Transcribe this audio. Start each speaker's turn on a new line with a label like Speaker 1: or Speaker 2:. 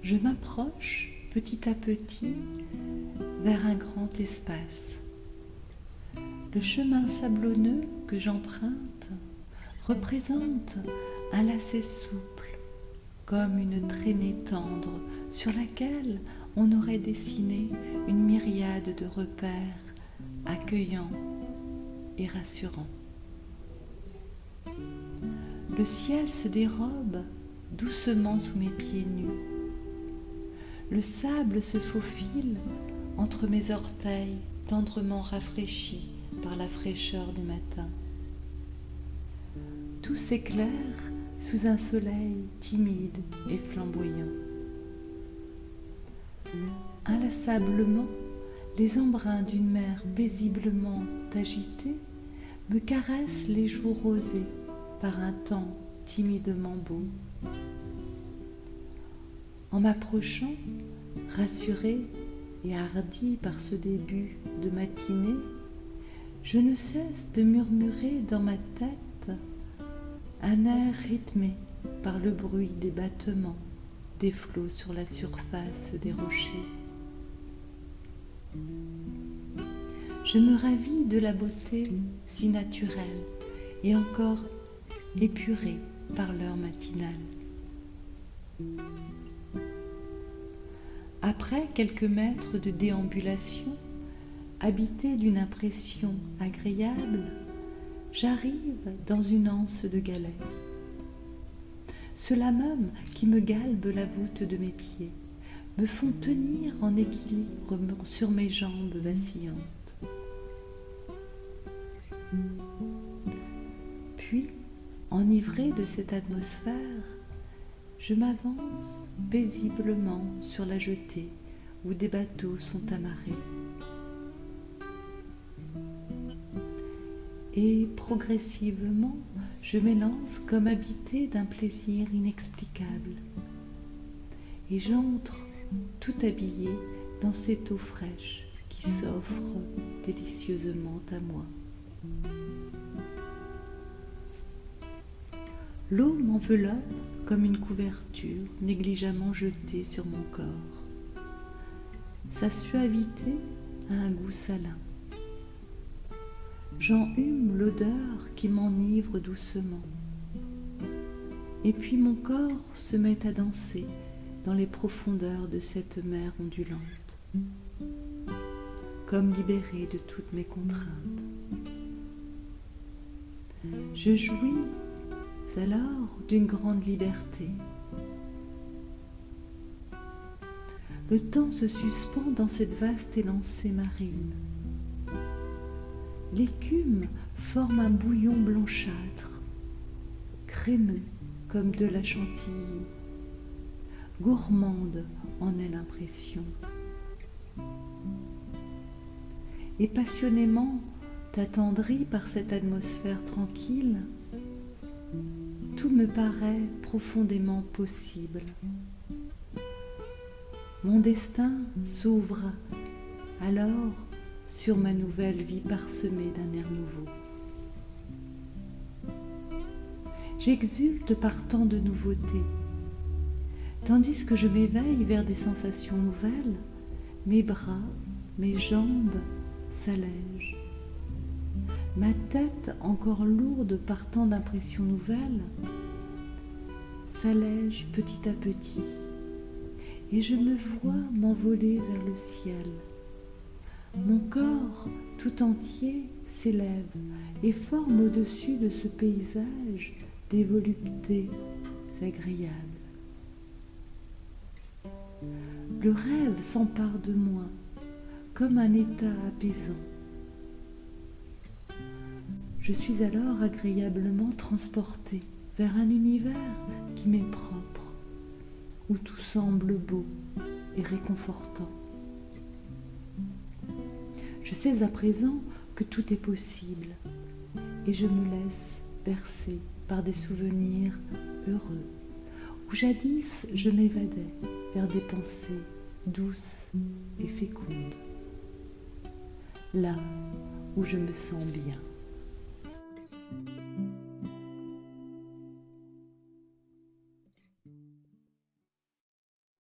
Speaker 1: Je m'approche petit à petit vers un grand espace. Le chemin sablonneux que j'emprunte représente un lacet souple, comme une traînée tendre sur laquelle on aurait dessiné une myriade de repères accueillants et rassurants. Le ciel se dérobe doucement sous mes pieds nus. Le sable se faufile entre mes orteils tendrement rafraîchis par la fraîcheur du matin. Tout s'éclaire sous un soleil timide et flamboyant. Inlassablement, les embruns d'une mer paisiblement agitée me caressent les joues rosées par un temps timidement beau. En m'approchant, rassurée et hardie par ce début de matinée, je ne cesse de murmurer dans ma tête un air rythmé par le bruit des battements des flots sur la surface des rochers. Je me ravis de la beauté si naturelle et encore épurée par l'heure matinale. Après quelques mètres de déambulation, habité d'une impression agréable, j'arrive dans une anse de galets. Ceux-là même qui me galbent la voûte de mes pieds me font tenir en équilibre sur mes jambes vacillantes. Puis, enivré de cette atmosphère, je m'avance paisiblement sur la jetée où des bateaux sont amarrés. Et progressivement, je m'élance comme habité d'un plaisir inexplicable. Et j'entre tout habillé dans cette eau fraîche qui s'offre délicieusement à moi. L'eau m'enveloppe comme une couverture négligemment jetée sur mon corps. Sa suavité a un goût salin. J'en hume l'odeur qui m'enivre doucement. Et puis mon corps se met à danser dans les profondeurs de cette mer ondulante, comme libéré de toutes mes contraintes. Je jouis alors d'une grande liberté. Le temps se suspend dans cette vaste élancée marine. L'écume forme un bouillon blanchâtre, crémeux comme de la chantilly. Gourmande en est l'impression. Et passionnément attendri par cette atmosphère tranquille, tout me paraît profondément possible. Mon destin s'ouvre alors sur ma nouvelle vie parsemée d'un air nouveau. J'exulte par tant de nouveautés. Tandis que je m'éveille vers des sensations nouvelles, mes bras, mes jambes s'allègent. Ma tête, encore lourde par tant d'impressions nouvelles, s'allège petit à petit, et je me vois m'envoler vers le ciel. Mon corps tout entier s'élève et forme au-dessus de ce paysage des voluptés agréables. Le rêve s'empare de moi comme un état apaisant. Je suis alors agréablement transportée vers un univers qui m'est propre, où tout semble beau et réconfortant. Je sais à présent que tout est possible et je me laisse bercer par des souvenirs heureux, où jadis je m'évadais vers des pensées douces et fécondes, là où je me sens bien.